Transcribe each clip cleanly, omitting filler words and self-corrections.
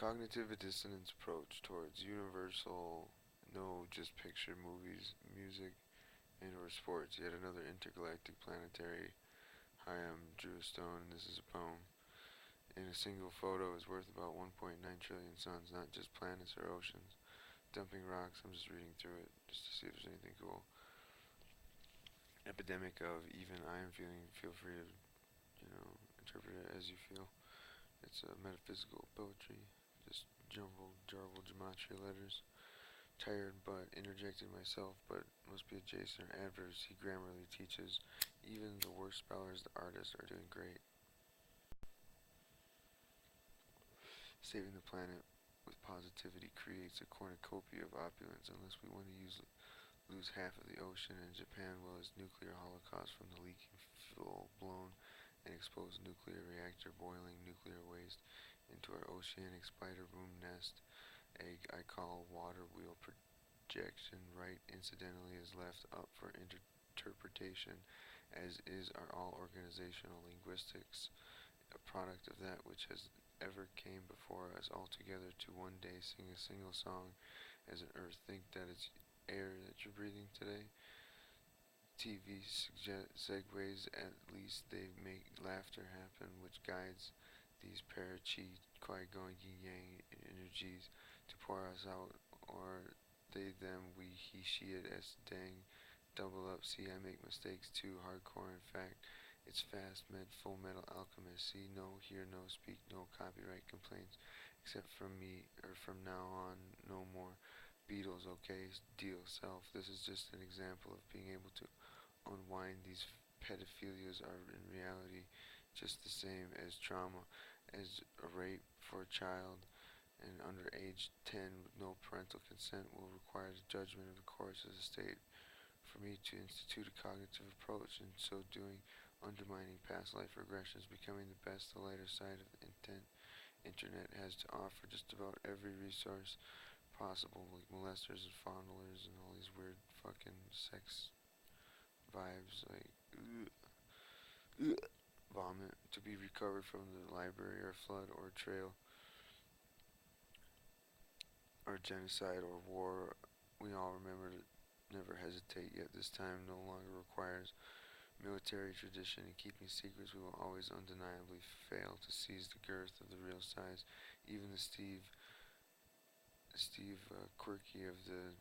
Cognitive dissonance approach towards universal, no just picture movies, music, and or sports. Yet another intergalactic planetary. Hi, I'm Drew Stone, and this is a poem. In a single photo is worth about 1.9 trillion suns, not just planets or oceans. Dumping rocks, I'm just reading through it just to see if there's anything cool. Epidemic of even I am feeling, feel free to, interpret it as you feel. It's a metaphysical poetry, just jumbled, jarbled gematria letters. Tired but interjected myself, but must be adjacent or adverse, he grammarly teaches. Even the worst spellers, the artists, are doing great. Saving the planet with positivity creates a cornucopia of opulence unless we want to lose half of the ocean, and Japan will its nuclear holocaust from the leaking full-blown and exposed nuclear reactor boiling nuclear waste into our oceanic spider room nest egg I call water wheel projection right incidentally is left up for interpretation, as is our all organizational linguistics, a product of that which has ever came before us all together to one day sing a single song as an earth. Think that it's air that you're breathing today. TV segues, at least they make laughter happen, which guides these parachi qui-gon yin-yang energies to pour us out, or they them we he she it as dang double up. See, I make mistakes too, hardcore. In fact, it's fast med full metal alchemist. See, no, hear, no, speak, no copyright complaints, except from me, or from now on, no more. Beatles, okay, deal, self. This is just an example of being able to unwind. These pedophilias are in reality just the same as trauma, as a rape for a child, and under age 10 with no parental consent will require the judgment of the courts of the state. For me to institute a cognitive approach, in so doing, undermining past life regressions, becoming the best the lighter side of the internet has to offer, just about every resource possible, like molesters and fondlers and all these weird fucking sex vibes, like vomit, to be recovered from the library or flood or trail or genocide or war. We all remember to never hesitate, yet this time no longer requires military tradition. In keeping secrets, we will always undeniably fail to seize the girth of the real size. Even the Steve Quirky of the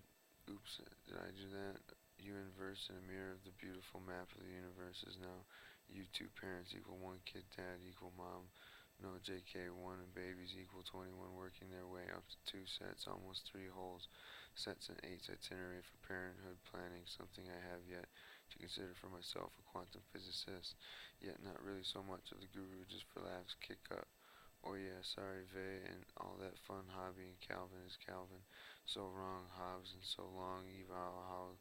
oops, did I do that? You inverse in a mirror of the beautiful map of the universe is now you two parents equal one kid dad equal mom. No JK, one and babies equal 21 working their way up to two sets, almost three holes. Sets and eights itinerary for parenthood planning, something I have yet to consider for myself, a quantum physicist, yet not really so much of the guru, just for laughs, kick up. Oh yeah, sorry, Vey, and all that fun hobby, and Calvin is Calvin. So wrong, Hobbes, and so long, eval, how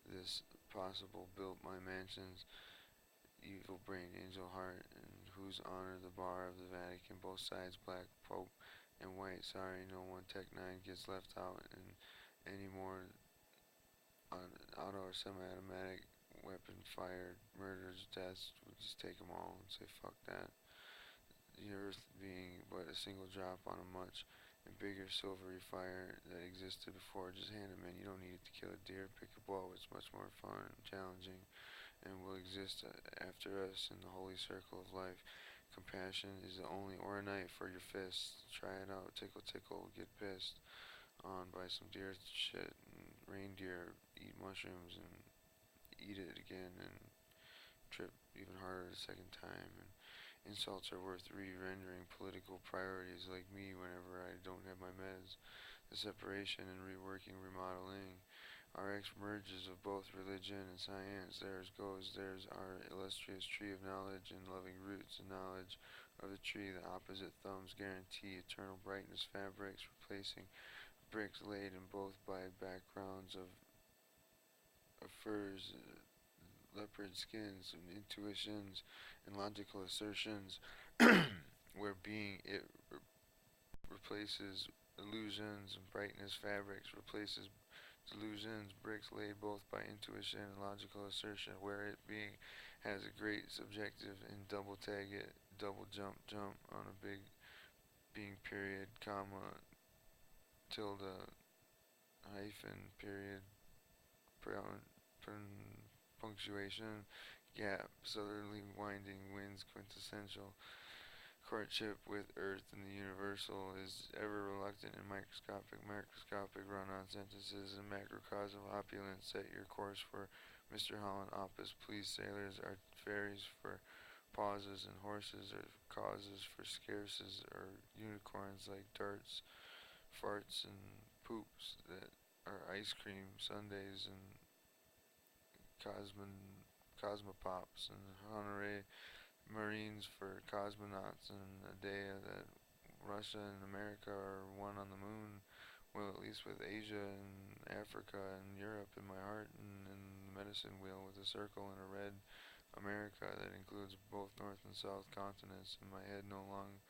this possible built my mansions, evil brain, angel heart, and whose honor the bar of the Vatican, both sides, black, Pope, and white. Sorry, no one Tech 9 gets left out, and any more auto or semi-automatic weapon fired, murders, deaths, we'll just take them all and say fuck that. The earth being but a single drop on a much and bigger silvery fire that existed before, just hand them in. You don't need it to kill a deer, pick a bow, it's much more fun and challenging, and will exist after us in the holy circle of life. Compassion is the only, or a knife for your fists. Try it out, tickle tickle, get pissed on by some deer shit, and reindeer eat mushrooms and eat it again and trip even harder the second time. And insults are worth re-rendering political priorities like me whenever I don't have my meds. The separation and reworking, remodeling. Our ex merges of both religion and science. Theirs goes, there's our illustrious tree of knowledge and loving roots and knowledge of the tree. The opposite thumbs guarantee eternal brightness. Fabrics replacing bricks laid in both by backgrounds of furs, leopard skins, and intuitions and logical assertions, where being it replaces illusions, and brightness fabrics replaces delusions, bricks laid both by intuition and logical assertion, where it being has a great subjective and double tag it, double jump on a big being period, comma, tilde, hyphen, period, punctuation, gap, southerly winding winds, quintessential. Courtship with Earth and the universal is ever reluctant and macroscopic run-on sentences and macrocosm opulence. Set your course for Mr. Holland Opus. Please, sailors are fairies for pauses and horses are causes for scarces or unicorns like darts, farts, and poops that are ice cream sundaes and cosmopops and honorary Marines for cosmonauts and a day that Russia and America are one on the moon. Well, at least with Asia and Africa and Europe in my heart, and in the medicine wheel with a circle and a red America that includes both North and South continents. In my head, no long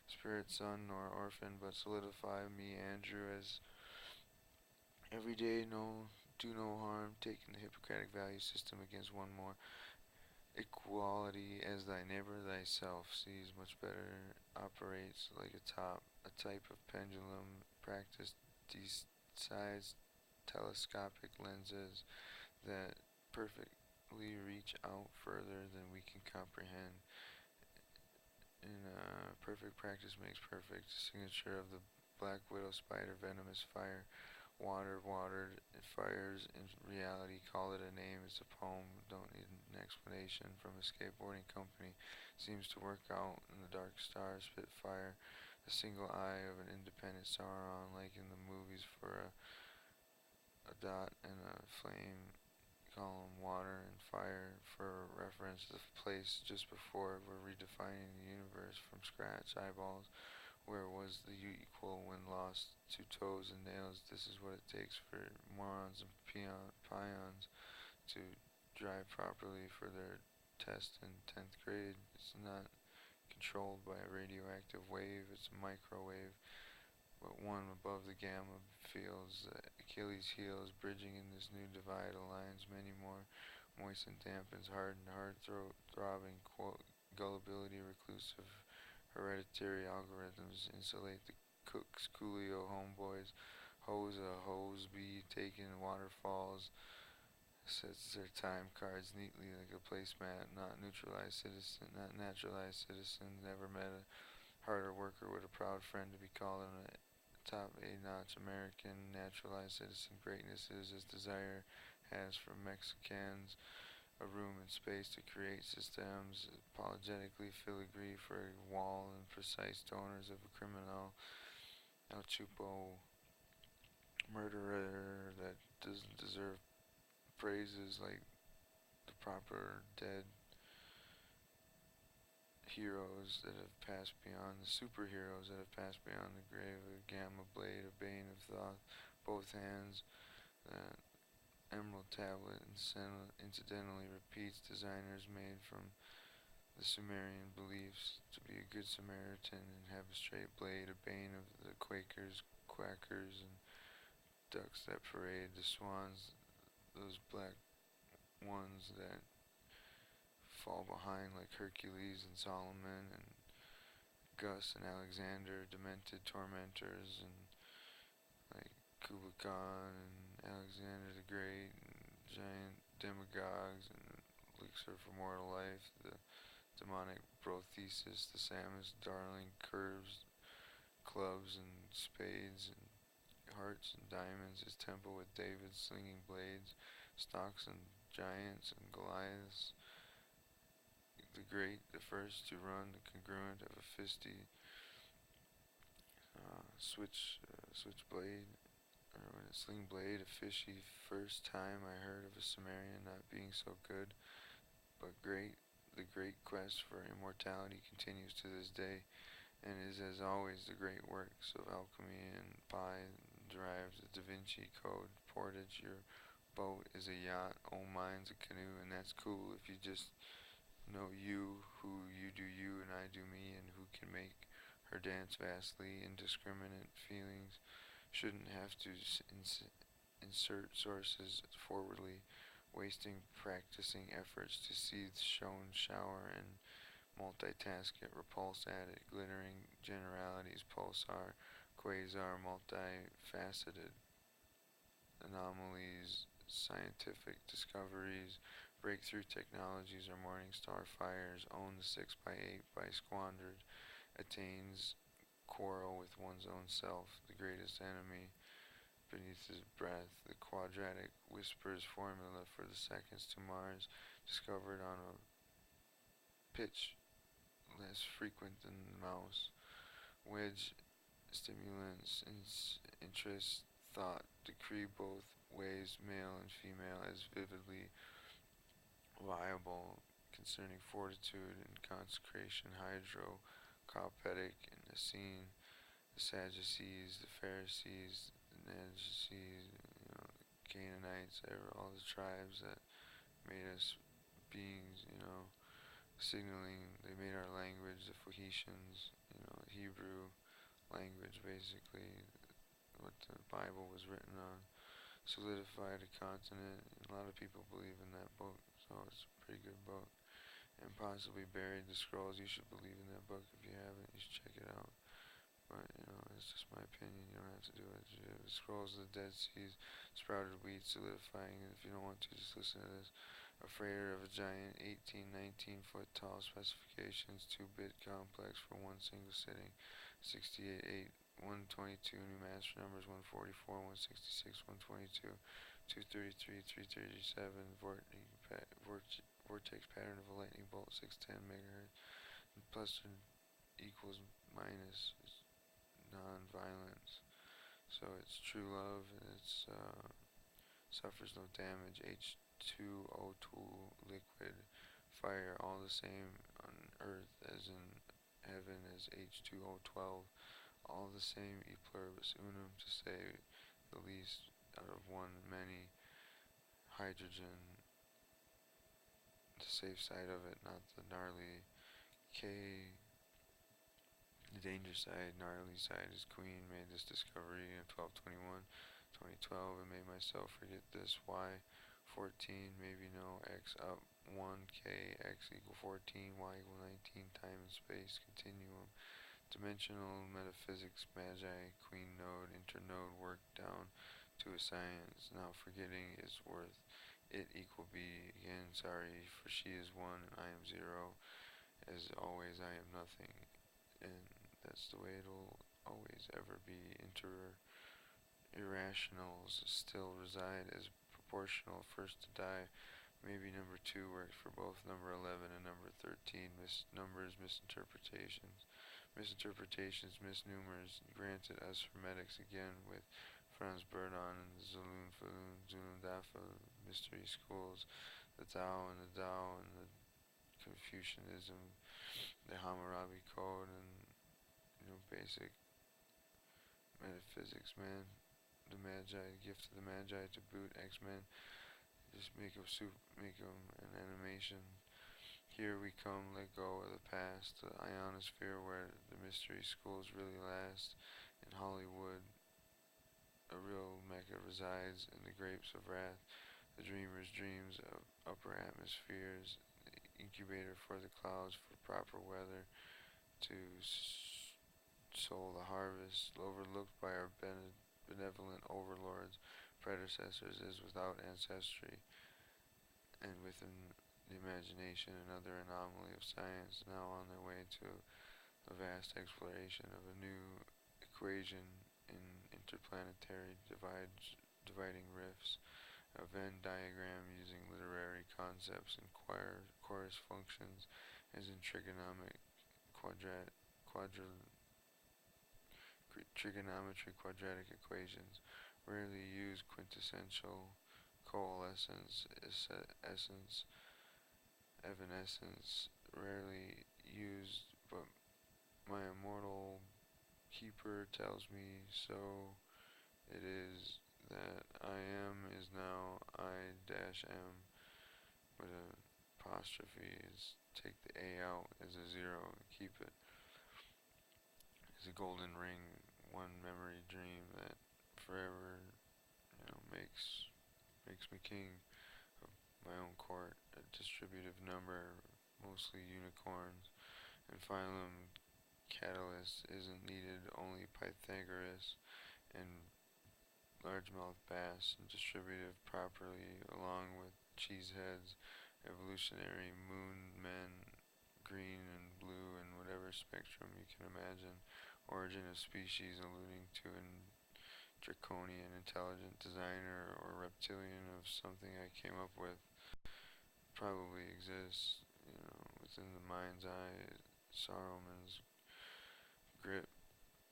spirit son nor orphan, but solidify me, Andrew, as every day, no, do no harm, taking the Hippocratic value system against one more. Equality as thy neighbor thyself sees much better, operates like a type of pendulum, practice decides telescopic lenses that perfectly reach out further than we can comprehend. In perfect practice makes perfect. Signature of the black widow spider, venomous fire. Watered, it fires in reality, call it a name, it's a poem, don't need an explanation. From a skateboarding company, seems to work out in the dark stars, spitfire, the single eye of an independent Sauron, like in the movies for a dot and a flame, column, water and fire, for reference to the place just before we're redefining the universe from scratch, eyeballs. Where was the equal when lost to toes and nails? This is what it takes for morons and peons to drive properly for their test in 10th grade. It's not controlled by a radioactive wave, it's a microwave, but one above the gamma fields. Achilles' heels, bridging in this new divide, aligns many more, moisten, dampens, hardened, throbbing, gullibility, reclusive, hereditary algorithms insulate the cooks, Coolio homeboys, hose a hose bee taking waterfalls, sets their time cards neatly like a placemat, not naturalized citizen, never met a harder worker with a proud friend to be called a top A-notch American, naturalized citizen. Greatness is his desire has for Mexicans a room and space to create systems, apologetically filigree for a wall and precise donors of a criminal, El Chupo murderer that doesn't deserve praises like the proper dead heroes that have passed beyond, the superheroes that have passed beyond the grave, a gamma blade, a bane of thought, both hands, that emerald tablet incidentally repeats designers made from the Sumerian beliefs to be a good Samaritan and have a straight blade, a bane of the Quakers, quackers, and ducks that parade, the swans, those black ones that fall behind like Hercules and Solomon and Gus and Alexander, demented tormentors, and like Kublai Khan and Alexander the Great, and giant demagogues, and elixir for mortal life, the demonic brothesis, the Samus darling curves, clubs and spades and hearts and diamonds, his temple with David slinging blades, stocks and giants and Goliaths, the great, the first to run, the congruent of a fisty switchblade, or when a sling blade, a fishy. First time I heard of a Sumerian not being so good, but great. The great quest for immortality continues to this day, and is as always the great works of alchemy and pi derives the Da Vinci Code, portage. Your boat is a yacht, oh mine's a canoe, and that's cool if you just know you, who you do you and I do me, and who can make her dance vastly. Indiscriminate feelings shouldn't have to insert sources forwardly, wasting practicing efforts to see the shown shower and multitaskit, repulse addict, glittering generalities, pulsar, quasar, multifaceted anomalies, scientific discoveries, breakthrough technologies or morning star fires, own the 6 by 8 by squandered, attains quarrel with one's own self, the greatest enemy beneath his breath, the quadratic whispers formula for the seconds to Mars, discovered on a pitch less frequent than the mouse, wedge stimulants, interest, thought, decree both ways, male and female, as vividly viable concerning fortitude and consecration, hydro, coppetic, and the scene, the Sadducees, the Pharisees, the Sadducees, Canaanites, all the tribes that made us beings, signaling, they made our language, the Phoenicians, Hebrew language basically, what the Bible was written on, solidified a continent, and a lot of people believe in that book, so it's a pretty good book, and possibly buried the scrolls. You should believe in that book. If you haven't, you should check it out. But, it's just my opinion. You don't have to do it. The scrolls of the Dead Seas, sprouted wheat, solidifying it. If you don't want to, just listen to this. A freighter of a giant, 18, 19-foot tall, specifications, 2-bit complex for one single sitting, 68, 122, new master numbers, 144, 166, 122, 233, 337, vortex pattern of a lightning bolt, 610 megahertz, plus or equals minus non-violence. So it's true love, and it's suffers no damage. H2O2 liquid, fire, all the same on earth as in heaven as H2O12, all the same, e pluribus unum, to say the least, out of one, many, hydrogen, the safe side of it, not the gnarly K. The danger side, gnarly side, is Queen made this discovery in 1221, 2012, and made myself forget this. Y 14, maybe no, X up 1, K, X equal 14, Y equal 19, time and space, continuum, dimensional metaphysics, magi, queen node, internode, work down to a science, now forgetting is worth it equal B, again, sorry, for she is 1 and I am 0, as always I am nothing, and that's the way it'll always ever be. Irrationals still reside as proportional, first to die. Maybe number 2 works for both number 11 and number 13. Numbers, misinterpretations. Misnumers, granted us hermetics again with Franz Burdon and the Zulun Dafa mystery schools, the Tao and the Tao and the Confucianism, the Hammurabi Code, and basic metaphysics, man. The Magi, the gift of the Magi to boot, X-Men, just make them an animation. Here we come, let go of the past, the ionosphere where the mystery schools really last. In Hollywood, a real mecca resides in the grapes of wrath, the dreamer's dreams of upper atmospheres, the incubator for the clouds for proper weather, to sow the harvest, overlooked by our benevolent overlords, predecessors, is without ancestry, and within the imagination another anomaly of science, now on their way to a vast exploration of a new equation in interplanetary dividing rifts, a Venn diagram using literary concepts and chorus functions, as in trigonometry, quadratic equations, rarely use quintessential, coalescence, essence, evanescence, rarely used, but my immortal keeper tells me so. It is that I am is now I dash am, but apostrophe is take the A out as a 0 and keep it. It's a golden ring, one memory dream that forever, makes me king of my own court. A distributive number, mostly unicorns, and phylum Catalyst isn't needed. Only Pythagoras and largemouth bass and distributive properly, along with cheeseheads, evolutionary moon men, green and blue and whatever spectrum you can imagine, origin of species alluding to an draconian intelligent designer or reptilian of something I came up with probably exists, within the mind's eye. Saruman's grip,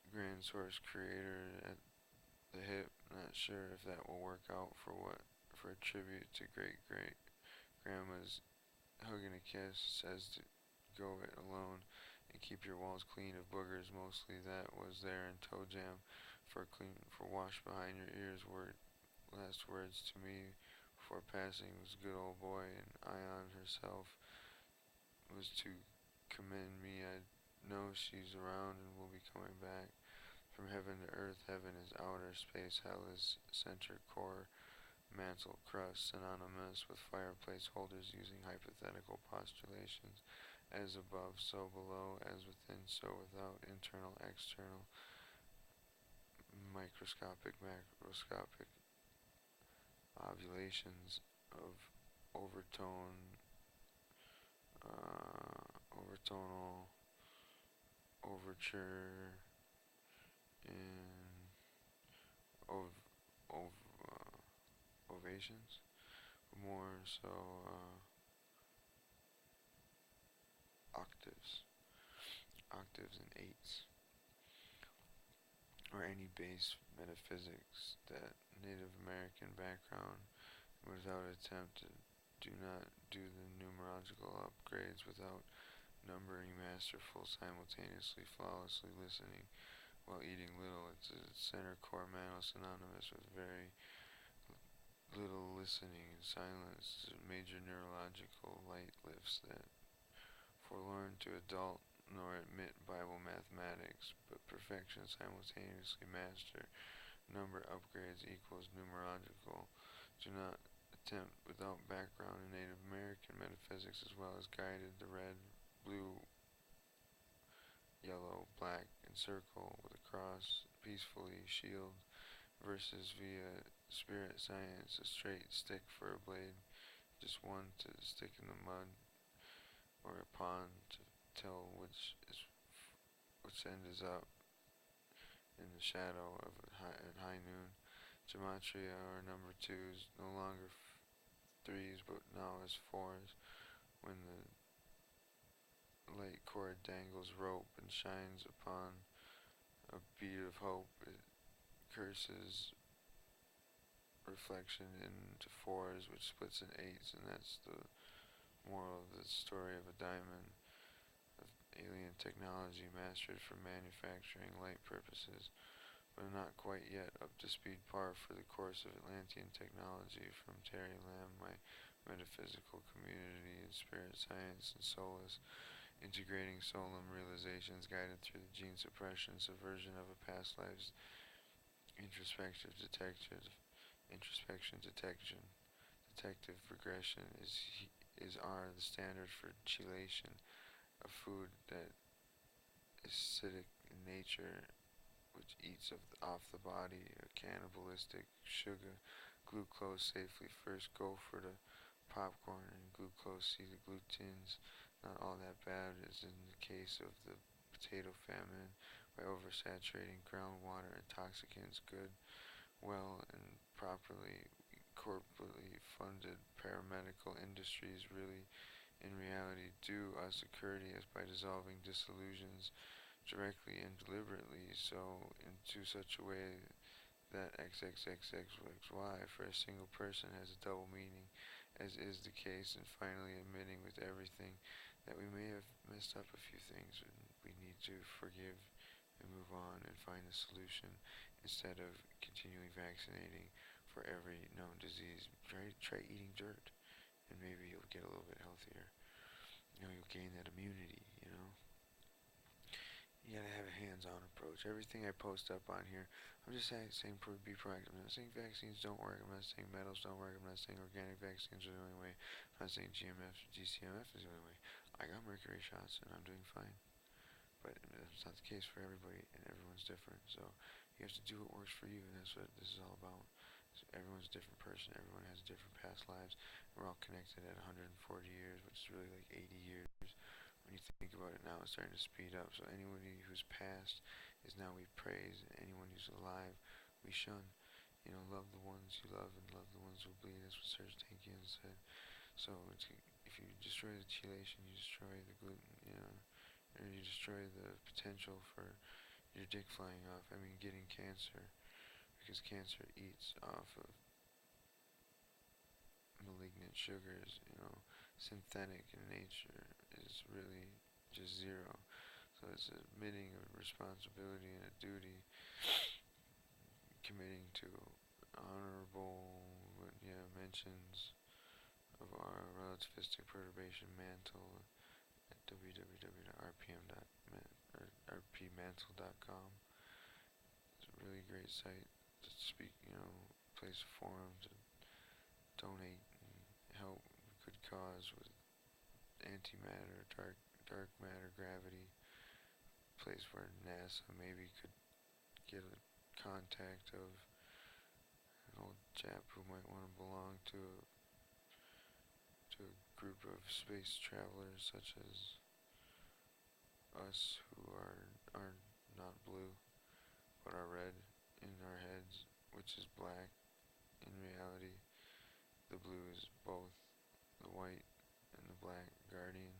grand source creator at the hip. Not sure if that will work out for a tribute to great great grandma's hugging a kiss. Says to go it alone and keep your walls clean of boogers. Mostly that was there in toe jam for wash behind your ears. Last words to me before passing was good old boy, and Ion herself was to commend me. I know she's around and will be coming back. From heaven to earth, heaven is outer space, hell is center core, mantle crust, synonymous with fireplace holders using hypothetical postulations. As above, so below, as within, so without, internal, external, microscopic, macroscopic, ovulations of overtone, overtonal, overture, and ov- ovations. More so, octaves, octaves and eights, or any base metaphysics that Native American background without attempt to do not do the numerological upgrades without numbering masterful simultaneously flawlessly listening while eating little. It's a center core mantle synonymous with very little listening and silence. Major neurological light lifts that forlorn to adult nor admit Bible mathematics, but perfection simultaneously master. Number upgrades equals numerological. Do not attempt without background in Native American metaphysics as well as guided the red, blue, yellow, black, and circle with a cross, peacefully shield versus via spirit science, a straight stick for a blade, just one to stick in the mud or a pond to tell which end is up in the shadow of at high noon. Gematria or number twos, no longer threes but now as fours. When the light cord dangles rope and shines upon a bead of hope, it curses reflection into fours, which splits in eights, and that's the moral of the story of a diamond of alien technology mastered for manufacturing light purposes, but not quite yet up to speed par for the course of Atlantean technology. From Terry Lamb, my metaphysical community in spirit science and solace, integrating solemn realizations guided through the gene suppression, subversion of a past life's introspection detection, detective regression is the standard for chelation, a food that is acidic in nature, which eats off the body, a cannibalistic sugar, glucose safely. First go for the popcorn and glucose, see the glutens, not all that bad as in the case of the potato famine, by oversaturating groundwater intoxicants, good, well, and properly corporately funded paramedical industries really in reality do us a courteous by dissolving disillusions directly and deliberately so into such a way that XXXXY for a single person has a double meaning, as is the case, and finally admitting with everything that we may have messed up a few things and we need to forgive and move on and find a solution instead of continually vaccinating for every known disease. Try eating dirt and maybe you'll get a little bit healthier. You'll gain that immunity, You gotta have a hands-on approach. Everything I post up on here, I'm just saying be proactive. I'm not saying vaccines don't work. I'm not saying metals don't work. I'm not saying organic vaccines are the only way. I'm not saying GMF, GCMF is the only way. I got mercury shots and I'm doing fine. But that's not the case for everybody, and everyone's different. So you have to do what works for you, and that's what this is all about. So everyone's a different person. Everyone has different past lives. We're all connected at 140 years, which is really like 80 years. When you think about it now, it's starting to speed up. So anybody who's passed is now we praise, and anyone who's alive, we shun. Love the ones you love and love the ones who bleed. That's what Serge Tankian said. So if you destroy the chelation, you destroy the gluten, or you destroy the potential for your dick flying off. I mean, getting cancer, because cancer eats off of malignant sugars. Synthetic in nature is really just zero. So it's admitting a responsibility and a duty, committing to honorable, mentions of our relativistic perturbation mantle at www.rpmantle.com. It's a really great site to speak, place a forum to donate and help a good cause with antimatter, dark matter, gravity. Place where NASA maybe could get a contact of an old chap who might want to belong to a group of space travelers such as us, who are not blue but are red in our heads, which is black. In reality, the blue is both the white and the black guardian.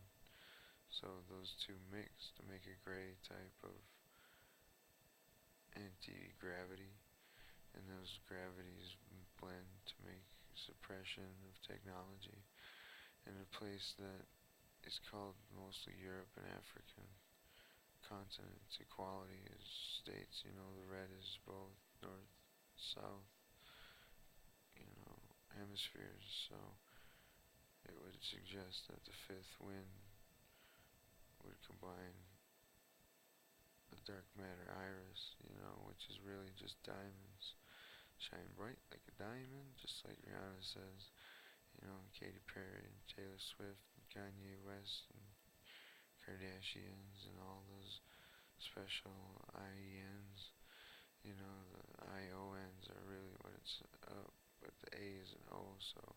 So those two mix to make a gray type of anti-gravity, and those gravities blend to make suppression of technology in a place that is called mostly Europe and African continents. Equality is states, the red is both north, south, hemispheres. So it would suggest that the fifth wind would combine the dark matter iris, which is really just diamonds. Shine bright like a diamond, just like Rihanna says, Katy Perry and Taylor Swift and Kanye West and Kardashians and all those special IENs. The IONs are really what it's up, but the A is an O, so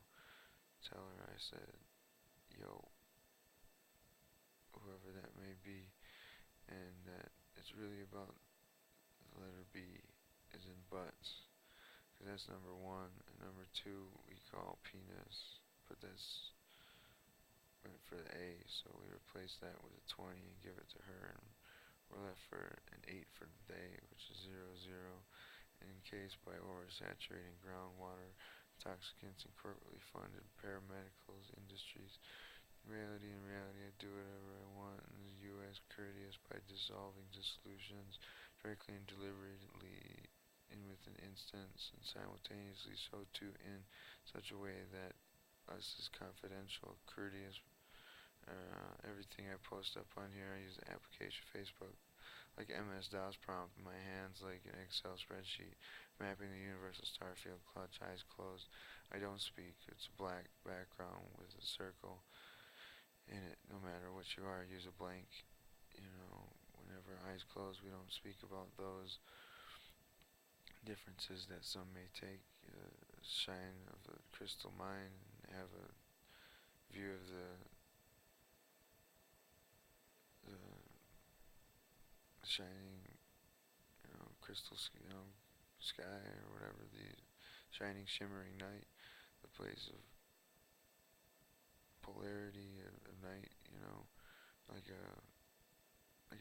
tell her I said, yo, whoever that may be, and that it's really about the letter B is in butts, because that's number one, and number two we call penis, but that's went for the A, so we replace that with a 20 and give it to her, and we're left for an 8 for the day, which is 0, 0, and encased by oversaturating groundwater, toxicants, and corporately funded paramedicals industries. In reality, I do whatever I want in the U.S. courteous by dissolving dissolutions directly and deliberately in with an instance, and simultaneously so too in such a way that us is confidential, courteous. Everything I post up on here, I use the application Facebook, like MS-DOS prompt in my hands, like an Excel spreadsheet, mapping the universal star field, clutch, eyes closed. I don't speak. It's a black background with a circle in it. No matter what you are, use a blank. Whenever eyes closed, we don't speak about those differences that some may take. Shine of the crystal mind, and have a view of the shining, crystal, sky, or whatever, the shining, shimmering night, the place of polarity of night, like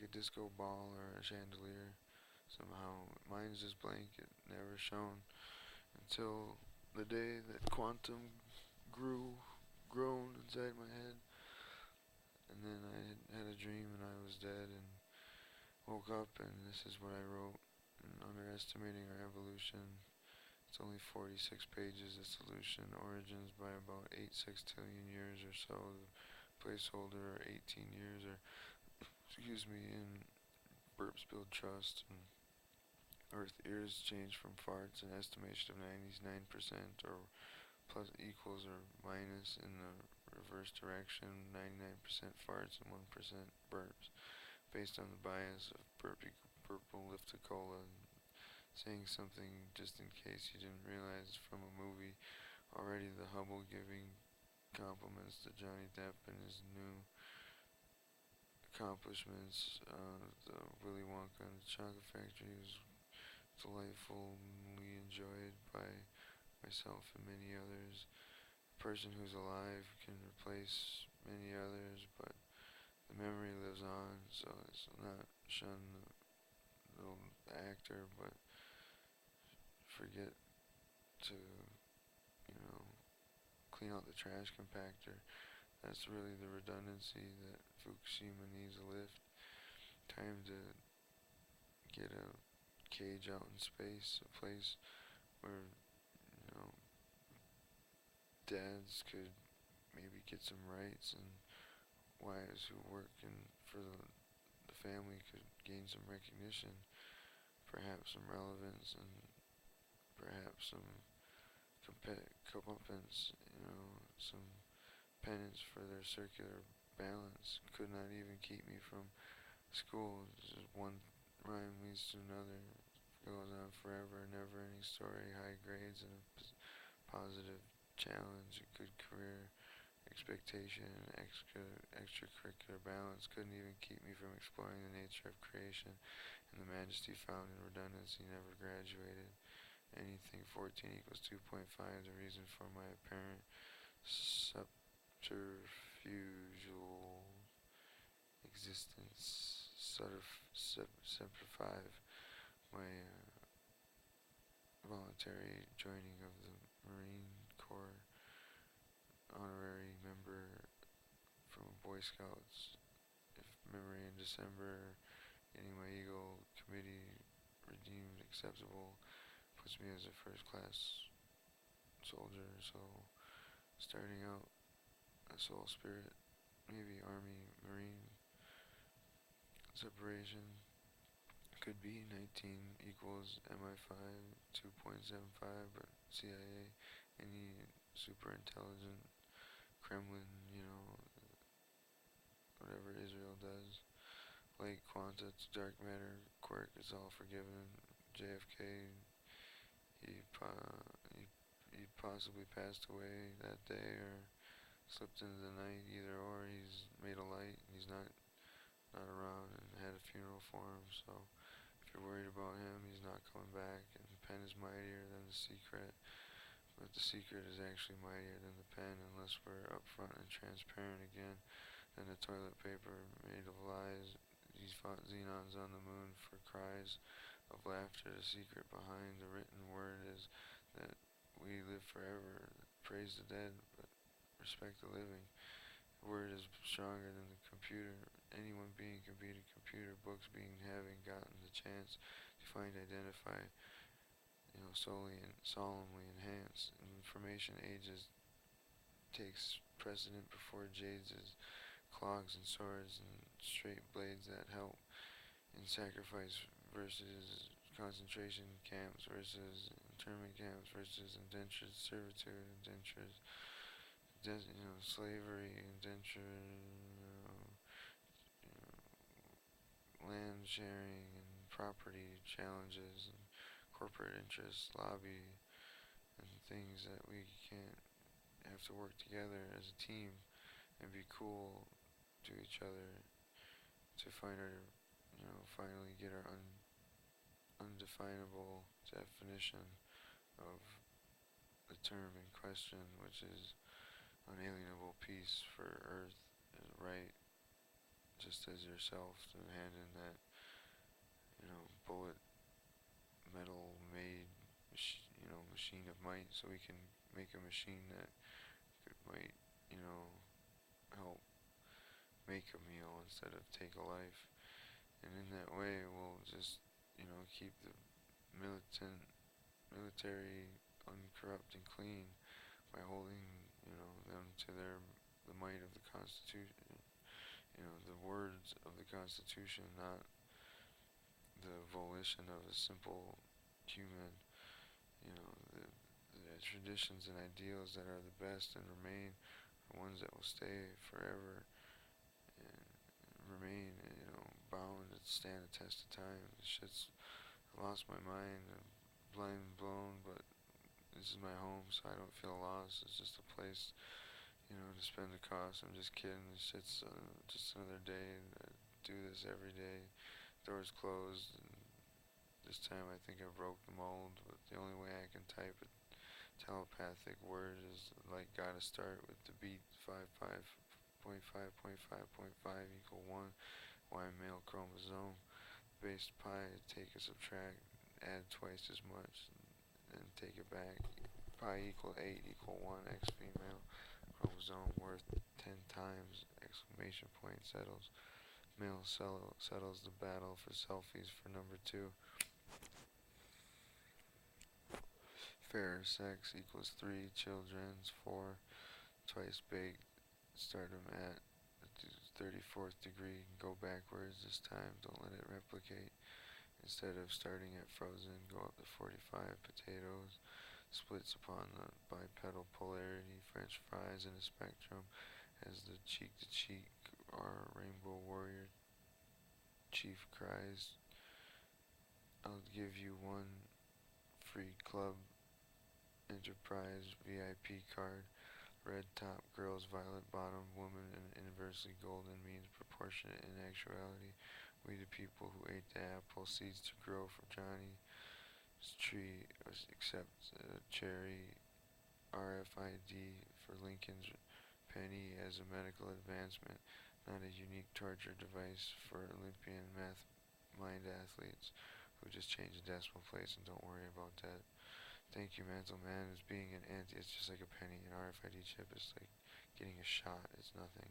a disco ball or a chandelier. Somehow, mine's just blank. It never shone until the day that quantum grown inside my head, and then I had a dream and I was dead and woke up, and this is what I wrote. And underestimating our evolution. It's only 46 pages. The solution origins by about 8 sextillion years or so. The placeholder 18 years, or in burps build trust. And Earth ears change from farts, an estimation of 99% or plus equals or minus in the reverse direction, 99% farts and 1% burps, based on the bias of burpalifticola, saying something just in case you didn't realize from a movie already. The Hubble giving compliments to Johnny Depp and his new accomplishments. The Willy Wonka and the Chocolate Factory was delightfully enjoyed by myself and many others. A person who's alive can replace many others, but the memory lives on, so it's not shun the actor, but forget to, clean out the trash compactor. That's really the redundancy that Fukushima needs a lift. Time to get a cage out in space, a place where, dads could maybe get some rights and wives who work for the family could gain some recognition, perhaps some relevance, and perhaps some comeuppance, some penance for their circular balance. Could not even keep me from school. Just one rhyme leads to another. Goes on forever, never ending story. High grades and a positive challenge, a good career, expectation, and extracurricular balance couldn't even keep me from exploring the nature of creation and the majesty found in redundancy. Never graduated. Anything 14 equals 2.5, the reason for my apparent subterfugal existence. Simplify my voluntary joining of the Marine Corps, honorary member from Boy Scouts, if memory in December, getting my Eagle Committee redeemed acceptable, puts me as a first class soldier. So starting out a soul spirit, maybe Army, Marine, separation, could be 19 equals MI5, 2.75, but CIA, any super intelligent Kremlin, whatever Israel does. Like quanta to dark matter, quirk is all forgiven. JFK, he possibly passed away that day or slipped into the night, either or. He's made a light, he's not around, and had a funeral for him, so if you're worried about him, he's not coming back. And the pen is mightier than the secret, but the secret is actually mightier than the pen, unless we're upfront and transparent again. And the toilet paper made of lies. These fought xenons on the moon for cries of laughter. The secret behind the written word is that we live forever. Praise the dead, but respect the living. The word is stronger than the computer. Anyone being can beat a computer. Books being having gotten the chance to find, identify, solely and solemnly enhance. Information ages takes precedent before jades, clogs and swords and straight blades that help in sacrifice versus concentration camps versus internment camps versus indentured servitude, indentures, slavery, indenture, land sharing and property challenges and corporate interests, lobby, and things that we can't have to work together as a team and be cool to each other to find our, finally get our undefinable definition of the term in question, which is unalienable peace for Earth is right, just as yourself, to hand in that, bullet metal made, machine of might, so we can make a machine that might, help make a meal instead of take a life. And in that way, we'll just, keep the military uncorrupt and clean by holding, them to the might of the Constitution, the words of the Constitution, not the volition of a simple human, the traditions and ideals that are the best and remain ones that will stay forever and remain, bound and stand the test of time. This shit's, I lost my mind, I'm blind and blown, but this is my home, so I don't feel lost. It's just a place, to spend the cost. I'm just kidding. This shit's just another day. I do this every day. Doors closed, and this time I think I broke the mold, but the only way I can type a telepathic word is like gotta start with the beat 55.5.5.5 equal 1, Y male chromosome, base pi, take a subtract, add twice as much, and take it back, pi equal 8 equal 1, X female chromosome worth 10 times, exclamation point settles, male settles the battle for selfies for number 2. Fair sex equals 3, children's 4, twice baked, start them at the 34th degree, go backwards this time, don't let it replicate. Instead of starting at frozen, go up to 45 potatoes, splits upon the bipedal polarity, French fries in a spectrum, as the cheek-to-cheek or rainbow warrior chief cries, I'll give you one free club enterprise VIP card, red top girls, violet bottom woman, and inversely golden means proportionate in actuality. We the people who ate the apple seeds to grow for Johnny's tree, except cherry, RFID for Lincoln's penny as a medical advancement, not a unique torture device for Olympian mind athletes who just change the decimal place and don't worry about that. Thank you, Mantle Man. As being an anti, it's just like a penny. An RFID chip is like getting a shot. It's nothing,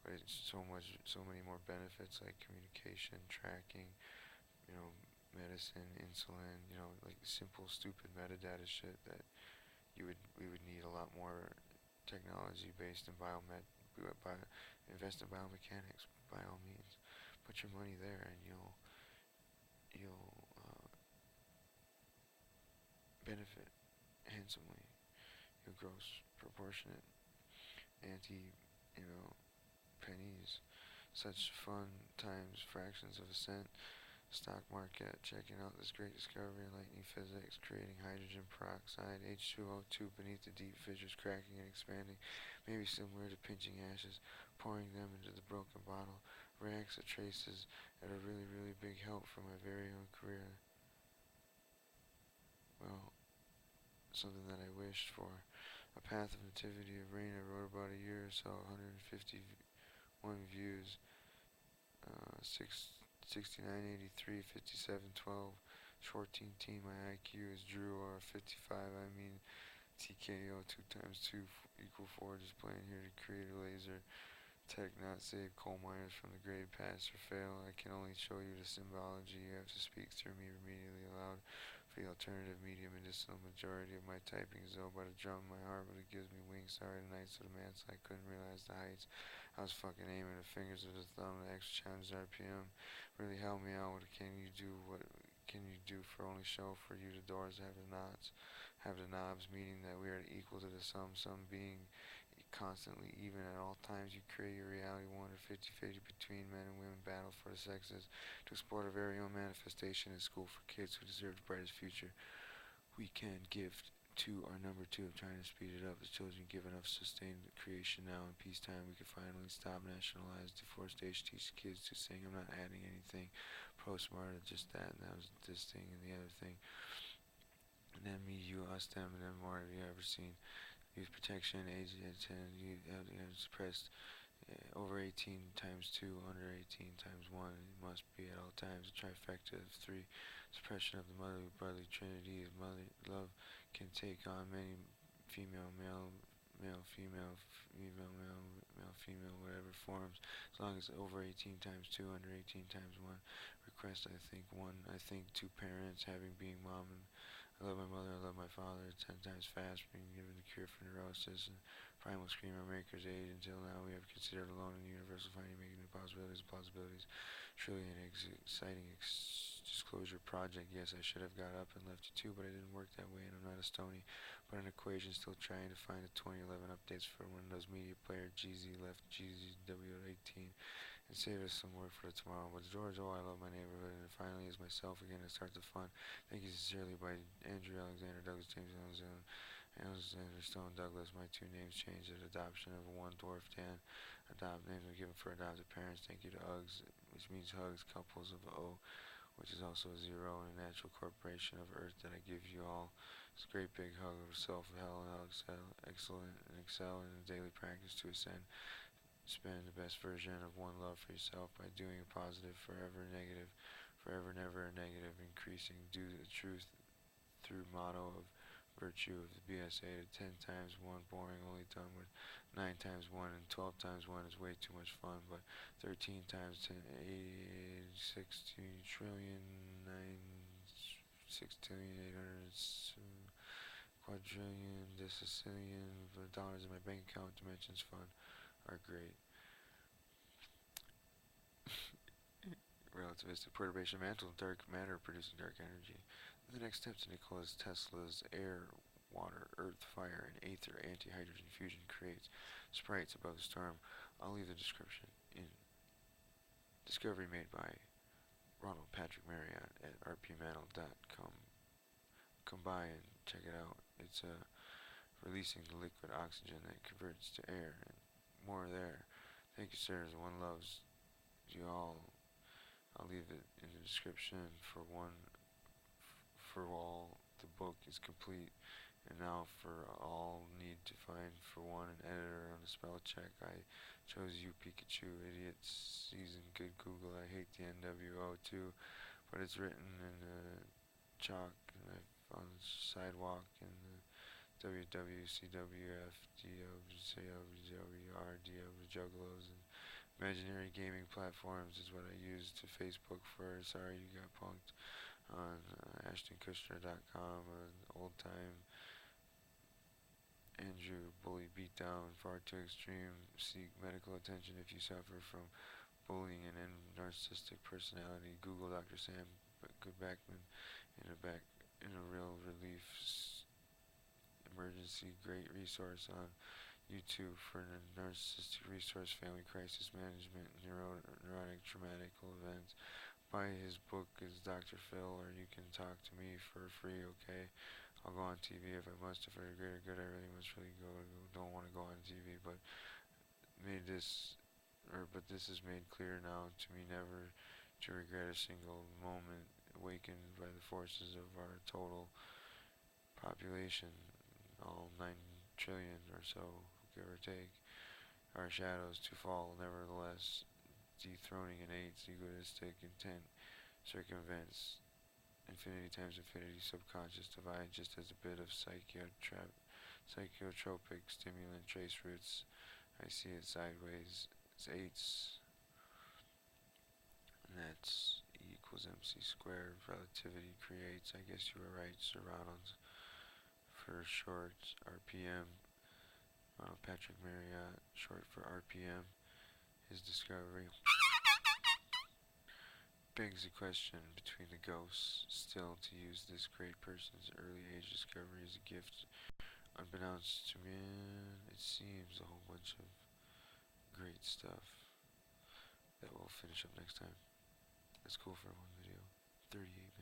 but it's so many more benefits like communication, tracking, medicine, insulin. Like simple, stupid metadata shit that we would need a lot more technology based in invest in biomechanics by all means. Put your money there, and you'll benefit handsomely. You'll grow proportionate pennies. Such fun times, fractions of a cent. Stock market, checking out this great discovery, lightning physics, creating hydrogen peroxide, H2O2 beneath the deep fissures, cracking and expanding, maybe similar to pinching ashes, pouring them into the broken bottle, rags of traces at a really, really big help for my very own career. Well, something that I wished for. A Path of Nativity of Rain I wrote about a year or so, 151 views, 6983, 5712, short team, my IQ is Drew or 55, I mean TKO 2 times 2 equal 4, just playing here to create a laser tech, not save coal miners from the grave, pass or fail. I can only show you the symbology, you have to speak through me immediately aloud. For the alternative medium medicinal majority of my typing is though by the drum in my heart, but it gives me wings. Sorry the nights of the mantle, I couldn't realize the heights. I was fucking aiming the fingers of the thumb, the extra challenge RPM. Really help me out. What can you do for only show for you the doors have the knots, have the knobs, meaning that we are equal to the sum being constantly even at all times. You create your reality 1 or 50-50 between men and women, battle for the sexes, to explore their very own manifestation in school for kids who deserve the brightest future. We can give to our number 2 of trying to speed it up. As children give enough sustained creation now in peacetime, we can finally stop nationalized deforestation, teach kids to sing. I'm not adding anything pro-smart, just that, and that was this thing and the other thing. And then me, you, us, them, and then more have you ever seen. Youth protection, age 10, suppressed over 18 times 2, under 18 times 1. It must be at all times a trifecta of 3. Suppression of the motherly brotherly trinity of mother love can take on many female, male, female, female, whatever forms, as long as over 18 times 2, under 18 times 1. Request, I think 2 parents, having being mom and I love my mother, I love my father, 10 times fast, being given the cure for neurosis and primal scream our maker's age. Until now we have considered alone in the universal finding making new possibilities, truly an exciting disclosure. disclosure project. Yes, I should have got up and left you too, but it didn't work that way, and I'm not a stony. But an equation, still trying to find the 2011 updates for Windows Media Player. GZ left GZW18 and save us some work for tomorrow. But George, oh, I love my neighborhood, and it finally is myself again to start the fun. Thank you sincerely by Andrew Alexander, Douglas James Alexander Stone Douglas. My two names changed at adoption of one dwarf Dan. Adopt names were given for adopted parents. Thank you to Uggs, which means hugs, couples of O, which is also a zero, and a natural corporation of Earth that I give you all. It's a great big hug of self, hell, and I'll excel in a daily practice to ascend. Spend the best version of one love for yourself by doing a positive, forever negative, forever never a negative, increasing, do the truth through motto of virtue of the BSA to 10 times 1 boring, only done with 9 times 1, and 12 times 1 is way too much fun, but 13 times 10, 16 trillion, 9, 6 trillion, 800, quadrillion, decillion, the dollars in my bank account dimensions fun are great. Relativistic perturbation, mantle, dark matter producing dark energy. The next step to Nikola Tesla's air, water, earth, fire, and aether anti-hydrogen fusion creates sprites above the storm. I'll leave the description in. Discovery made by Ronald Patrick Marriott at rpmantle.com. Come by and check it out. It's releasing the liquid oxygen that converts to air, and more there. Thank you, sirs. One loves you all. I'll leave it in the description for all. The book is complete, and now for all need to find for one an editor on the spell check. I chose you, Pikachu, idiots. Season good Google. I hate the NWO too, but it's written in chalk and on the sidewalk in the WWCWF, DWCWR, Juggalos, and imaginary gaming platforms is what I use to Facebook for. Sorry you got punked on AshtonKutcher.com, an old time Andrew bully beatdown, far too extreme. Seek medical attention if you suffer from bullying and narcissistic personality. Google Dr. Sam Goodbackman in a real relief emergency. Great resource on YouTube for a narcissistic resource, family crisis management, neurotic traumatic events. Buy his book is Dr. Phil, or you can talk to me for free, okay? I'll go on TV if I must, if for the greater good. I really must don't want to go on TV, but this is made clear now to me, never to regret a single moment, awakened by the forces of our total population, all 9 trillion or so, give or take, our shadows to fall, nevertheless, dethroning innate egoistic intent, circumvents infinity times infinity subconscious divide, just as a bit of psychotropic stimulant trace roots. I see it sideways. It's 8s, and that's E equals MC squared. Relativity creates. I guess you were right, Sir Ronald. For short, RPM. Ronald Patrick Marriott, short for RPM. His discovery begs the question between the ghosts. Still, to use this great person's early age discovery as a gift, unbeknownst to me, it seems a whole bunch of great stuff that we'll finish up next time. That's cool for one video. 38